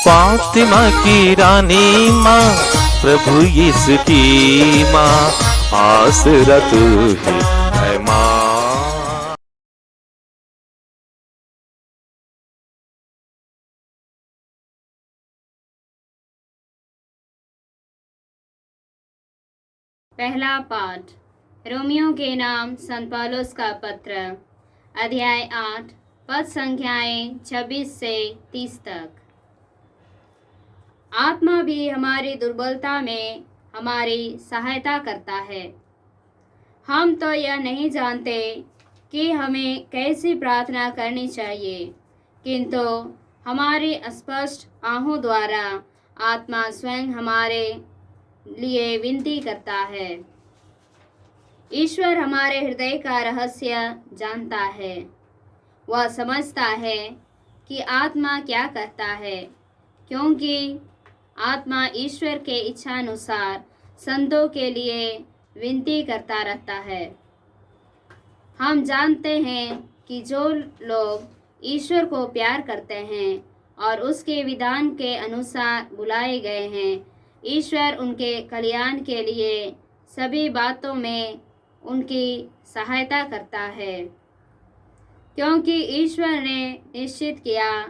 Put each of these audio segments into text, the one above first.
फातिमा की रानी माँ, प्रभु यीशु की माँ, आसरा तू ही है माँ। पहला पाठ रोमियो के नाम संत पौलुस का पत्र, अध्याय 8, पद संख्याएं 26 से 30 तक। आत्मा भी हमारी दुर्बलता में हमारी सहायता करता है। हम तो यह नहीं जानते कि हमें कैसी प्रार्थना करनी चाहिए, किंतु हमारी अस्पष्ट आहों द्वारा आत्मा स्वयं हमारे लिए विनती करता है। ईश्वर हमारे हृदय का रहस्य जानता है। वह समझता है कि आत्मा क्या करता है, क्योंकि आत्मा ईश्वर के इच्छानुसार संतों के लिए विनती करता रहता है। हम जानते हैं कि जो लोग ईश्वर को प्यार करते हैं और उसके विधान के अनुसार बुलाए गए हैं, ईश्वर उनके कल्याण के लिए सभी बातों में उनकी सहायता करता है, क्योंकि ईश्वर ने निश्चित किया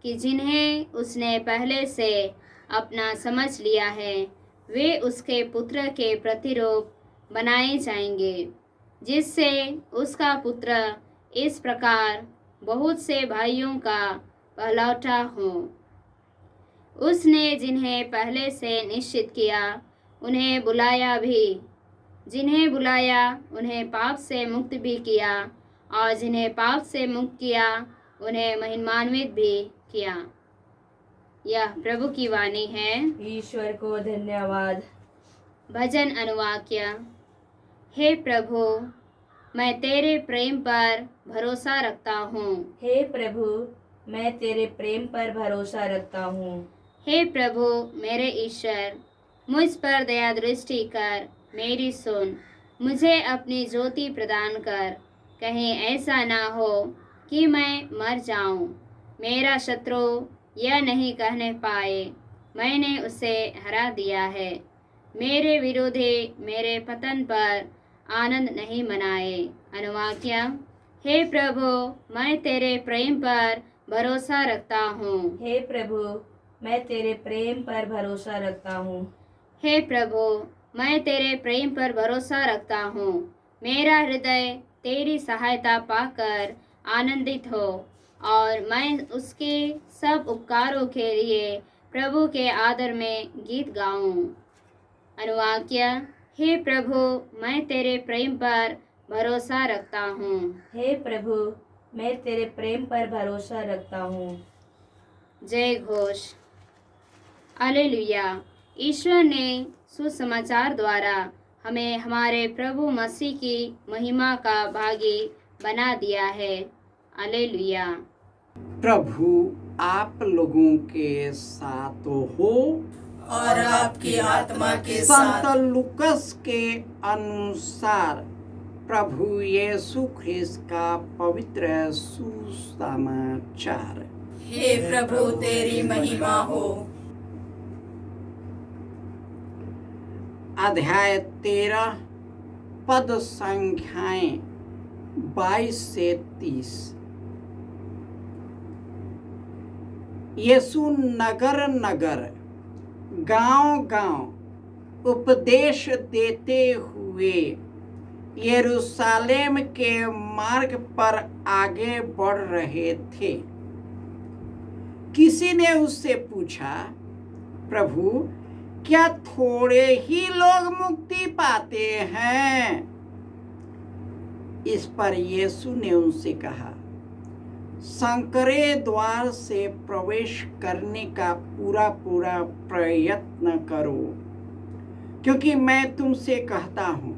कि जिन्हें उसने पहले से अपना समझ लिया है, वे उसके पुत्र के प्रतिरूप बनाए जाएंगे, जिससे उसका पुत्र इस प्रकार बहुत से भाइयों का पहलौठा हो। उसने जिन्हें पहले से निश्चित किया उन्हें बुलाया भी, जिन्हें बुलाया उन्हें पाप से मुक्त भी किया, और जिन्हें पाप से मुक्त किया उन्हें महिमान्वित भी किया। यह प्रभु की वाणी है। ईश्वर को धन्यवाद। भजन अनुवाक्य। हे प्रभु, मैं तेरे प्रेम पर भरोसा रखता हूँ। हे प्रभु, मैं तेरे प्रेम पर भरोसा रखता हूँ। हे प्रभु मेरे ईश्वर, मुझ पर दया दृष्टि कर, मेरी सुन, मुझे अपनी ज्योति प्रदान कर। कहीं ऐसा ना हो कि मैं मर जाऊं। मेरा शत्रु यह नहीं कहने पाए, मैंने उसे हरा दिया है। मेरे विरोधी मेरे पतन पर आनंद नहीं मनाए। अनुवाक्य। हे प्रभु, मैं तेरे प्रेम पर भरोसा रखता हूँ। हे प्रभु, मैं तेरे प्रेम पर भरोसा रखता हूँ। हे प्रभु, मैं तेरे प्रेम पर भरोसा रखता हूँ। मेरा हृदय तेरी सहायता पाकर आनंदित हो, और मैं उसके सब उपकारों के लिए प्रभु के आदर में गीत गाऊं। अनुवाक्य। हे प्रभु, मैं तेरे प्रेम पर भरोसा रखता हूँ। हे प्रभु, मैं तेरे प्रेम पर भरोसा रखता हूँ। जय घोष। हालेलुया। ईश्वर ने सुसमाचार द्वारा हमें हमारे प्रभु मसीह की महिमा का भागी बना दिया है। हालेलुया। प्रभु आप लोगों के साथ हो और आपकी आत्मा के संत साथ। लूकस के अनुसार प्रभु यीशु ख्रिस्त का पवित्र सुसमाचार। हे प्रभु तेरी महिमा हो। अध्याय 13 पद संख्याएं 22 से 30। यीशु नगर नगर गांव-गांव उपदेश देते हुए यरूशलेम के मार्ग पर आगे बढ़ रहे थे। किसी ने उससे पूछा, प्रभु, क्या थोड़े ही लोग मुक्ति पाते हैं? इस पर यीशु ने उनसे कहा, संकरे द्वार से प्रवेश करने का पूरा प्रयत्न करो, क्योंकि मैं तुमसे कहता हूँ,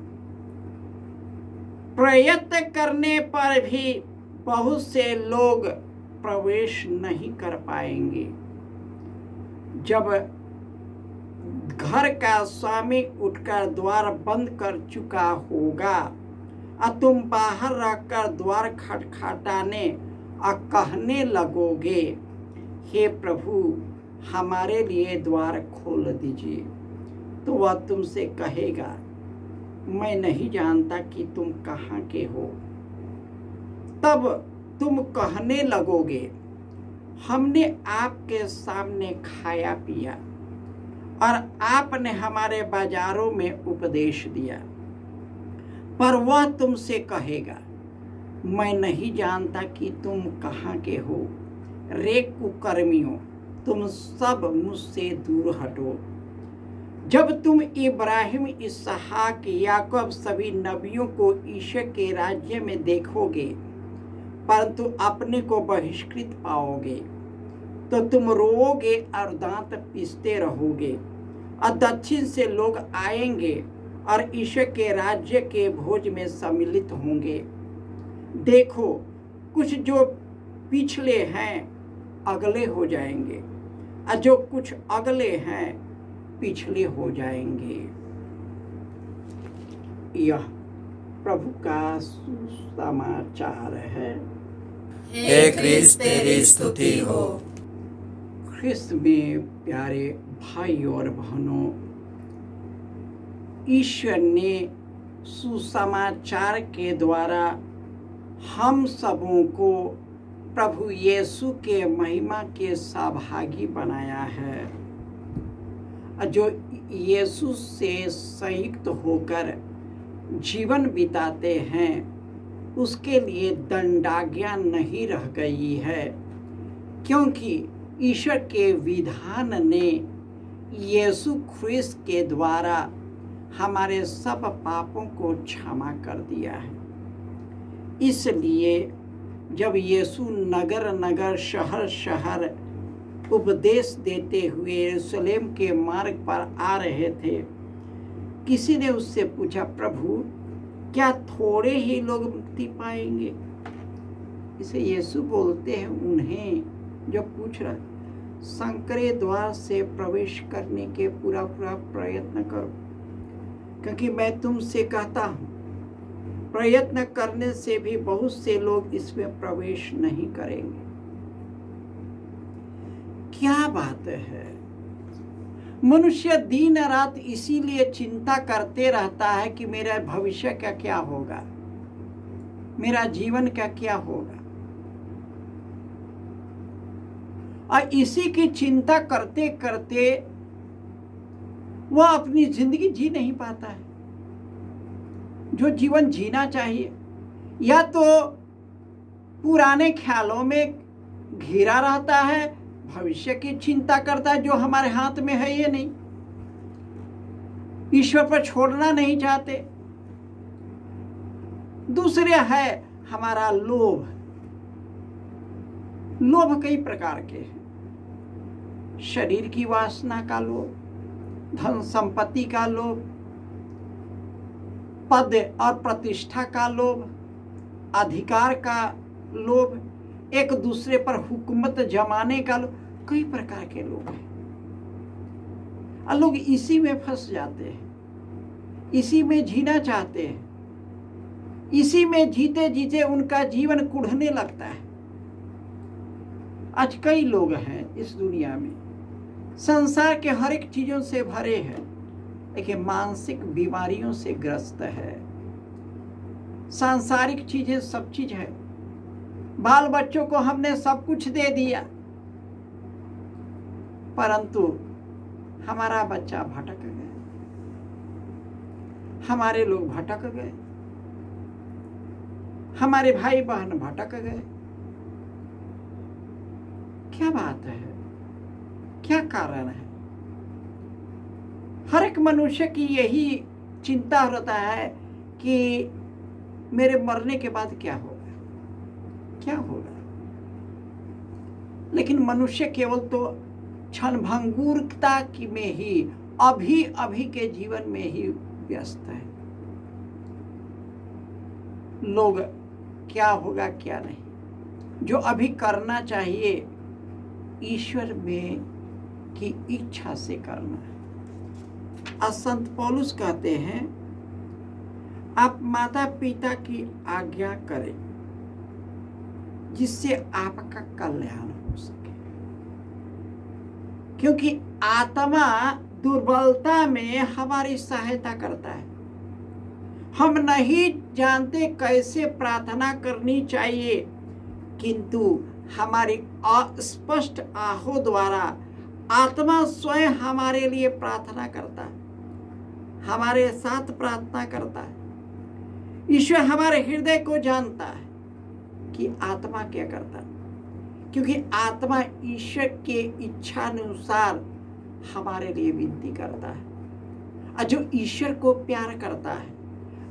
प्रयत्न करने पर भी बहुत से लोग प्रवेश नहीं कर पाएंगे। जब घर का स्वामी उठकर द्वार बंद कर चुका होगा और तुम बाहर रहकर द्वार खटखटाने और कहने लगोगे, हे प्रभु, हमारे लिए द्वार खोल दीजिए। तो वह तुमसे कहेगा, मैं नहीं जानता कि तुम कहाँ के हो। तब तुम कहने लगोगे, हमने आपके सामने खाया पिया और आपने हमारे बाजारों में उपदेश दिया। पर वह तुमसे कहेगा, मैं नहीं जानता कि तुम कहाँ के हो। रे कुकर्मियों, तुम सब मुझसे दूर हटो। जब तुम इब्राहिम, इसहाक, याकूब सभी नबियों को ईश्वर के राज्य में देखोगे, परंतु अपने को बहिष्कृत पाओगे, तो तुम रोओगे और दांत पीसते रहोगे। और दक्षिण से लोग आएंगे और ईश्वर के राज्य के भोज में सम्मिलित होंगे। देखो, कुछ जो पिछले हैं अगले हो जाएंगे, और जो कुछ अगले हैं पिछले हो जाएंगे। यह प्रभु का सुसमाचार है। हे क्रिस्त तेरी स्तुति हो। ख्रिस्त में प्यारे भाई और बहनों, ईश्वर ने सुसमाचार के द्वारा हम सबों को प्रभु यीशु के महिमा के सहभागी बनाया है। जो यीशु से संयुक्त होकर जीवन बिताते हैं, उसके लिए दंडाज्ञा नहीं रह गई है, क्योंकि ईश्वर के विधान ने यीशु ख्रिस्त के द्वारा हमारे सब पापों को क्षमा कर दिया है। इसलिए जब यीशु नगर नगर शहर शहर उपदेश देते हुए यरूशलेम के मार्ग पर आ रहे थे, किसी ने उससे पूछा, प्रभु क्या थोड़े ही लोग मुक्ति पाएंगे? इसे यीशु बोलते हैं उन्हें जो पूछ रहा, संकरे द्वार से प्रवेश करने के पूरा प्रयत्न करो, क्योंकि मैं तुमसे कहता हूँ, प्रयत्न करने से भी बहुत से लोग इसमें प्रवेश नहीं करेंगे। क्या बात है! मनुष्य दिन रात इसीलिए चिंता करते रहता है कि मेरा भविष्य का क्या होगा, मेरा जीवन का क्या होगा, और इसी की चिंता करते करते वह अपनी जिंदगी जी नहीं पाता है। जो जीवन जीना चाहिए, या तो पुराने ख्यालों में घिरा रहता है, भविष्य की चिंता करता है जो हमारे हाथ में है ये नहीं, ईश्वर पर छोड़ना नहीं चाहते। दूसरे है हमारा लोभ। लोभ कई प्रकार के हैं। शरीर की वासना का लोभ, धन संपत्ति का लोभ, पद और प्रतिष्ठा का लोभ, अधिकार का लोभ, एक दूसरे पर हुकूमत जमाने का लोभ, कई प्रकार के लोग हैं। और लोग इसी में फंस जाते हैं, इसी में जीना चाहते हैं, इसी में जीते जीते उनका जीवन कुढ़ने लगता है। आज कई लोग हैं इस दुनिया में, संसार के हर एक चीजों से भरे हैं, लेकिन मानसिक बीमारियों से ग्रस्त है। सांसारिक चीजें सब चीज है, बाल बच्चों को हमने सब कुछ दे दिया, परंतु हमारा बच्चा भटक गया, हमारे लोग भटक गए, हमारे भाई बहन भटक गए। क्या बात है? क्या कारण है? हर एक मनुष्य की यही चिंता होता है कि मेरे मरने के बाद क्या होगा, क्या होगा। लेकिन मनुष्य केवल तो क्षणभंगुरता की में ही, अभी अभी के जीवन में ही व्यस्त है। लोग क्या होगा क्या नहीं, जो अभी करना चाहिए ईश्वर में की इच्छा से करना है। आज संत पौलुस कहते हैं, आप माता पिता की आज्ञा करें जिससे आपका कल्याण हो सके। क्योंकि आत्मा दुर्बलता में हमारी सहायता करता है। हम नहीं जानते कैसे प्रार्थना करनी चाहिए, किंतु हमारी अस्पष्ट आहों द्वारा आत्मा स्वयं हमारे लिए प्रार्थना करता है, हमारे साथ प्रार्थना करता है। ईश्वर हमारे हृदय को जानता है कि आत्मा क्या करता है, क्योंकि आत्मा ईश्वर के इच्छा अनुसार हमारे लिए विनती करता है। और जो ईश्वर को प्यार करता है,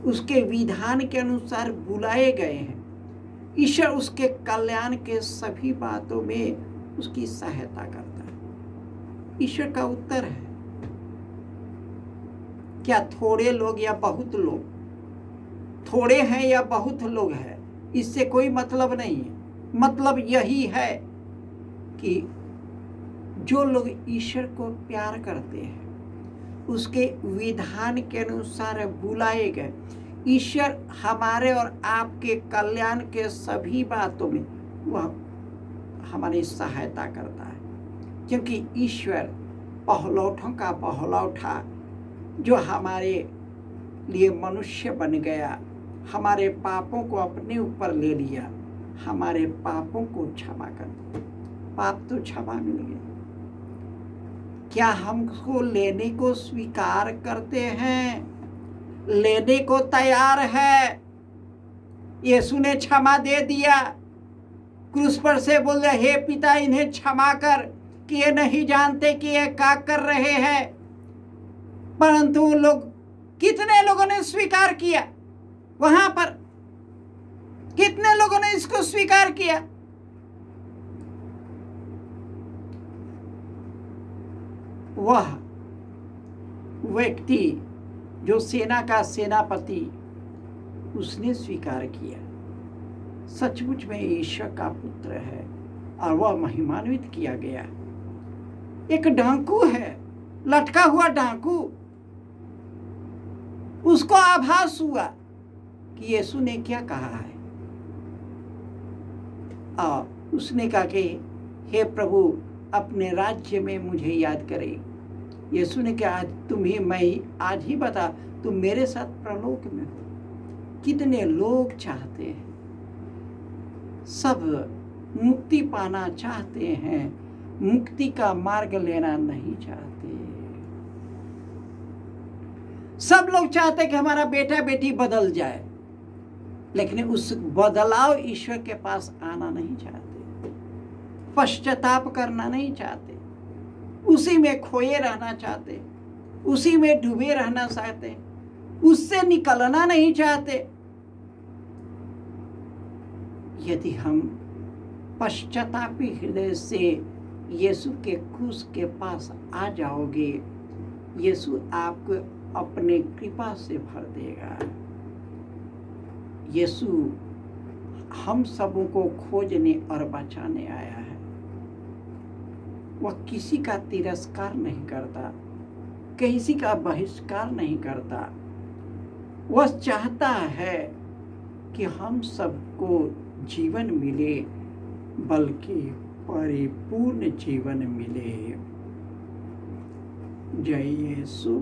उसके विधान के अनुसार बुलाए गए हैं, ईश्वर उसके कल्याण के सभी बातों में उसकी सहायता करता है। ईश्वर का उत्तर है क्या थोड़े लोग या बहुत लोग, थोड़े हैं या बहुत लोग हैं, इससे कोई मतलब नहीं है। मतलब यही है कि जो लोग ईश्वर को प्यार करते हैं, उसके विधान के अनुसार बुलाए गए, ईश्वर हमारे और आपके कल्याण के सभी बातों में वह हमारी सहायता करता है। क्योंकि ईश्वर पहलौठों का पहलौठा जो हमारे लिए मनुष्य बन गया, हमारे पापों को अपने ऊपर ले लिया, हमारे पापों को क्षमा कर, पाप तो क्षमा मिल गए। क्या हम उसको लेने को स्वीकार करते हैं? लेने को तैयार है। यीशु ने क्षमा दे दिया, क्रूस पर से बोल रहे, हे पिता इन्हें क्षमा कर कि ये नहीं जानते कि ये क्या कर रहे हैं। परंतु उन लोग, कितने लोगों ने स्वीकार किया? वहां पर कितने लोगों ने इसको स्वीकार किया? वह व्यक्ति जो सेना का सेनापति, उसने स्वीकार किया सचमुच में ईश्वर का पुत्र है और वह महिमान्वित किया गया। एक डाकू है, लटका हुआ डाकू, उसको आभास हुआ कि यीशु ने क्या कहा है, और उसने कहा कि हे प्रभु अपने राज्य में मुझे याद करे। यीशु ने कहा आज ही बता, तुम मेरे साथ प्रलोक में हो। कितने लोग चाहते हैं, सब मुक्ति पाना चाहते हैं, मुक्ति का मार्ग लेना नहीं चाहते। सब लोग चाहते हैं कि हमारा बेटा बेटी बदल जाए, लेकिन उस बदलाव ईश्वर के पास आना नहीं चाहते, पश्चाताप करना नहीं चाहते, उसी में खोए रहना चाहते, उसी में डूबे रहना चाहते, उससे निकलना नहीं चाहते। यदि हम पश्चातापी हृदय से यीशु के क्रूस के पास आ जाओगे, यीशु आपको अपने कृपा से भर देगा। यीशु हम सबों को खोजने और बचाने आया है। वह किसी का तिरस्कार नहीं करता, किसी का बहिष्कार नहीं करता। वह चाहता है कि हम सबको जीवन मिले, बल्कि परिपूर्ण जीवन मिले। जय यीशु।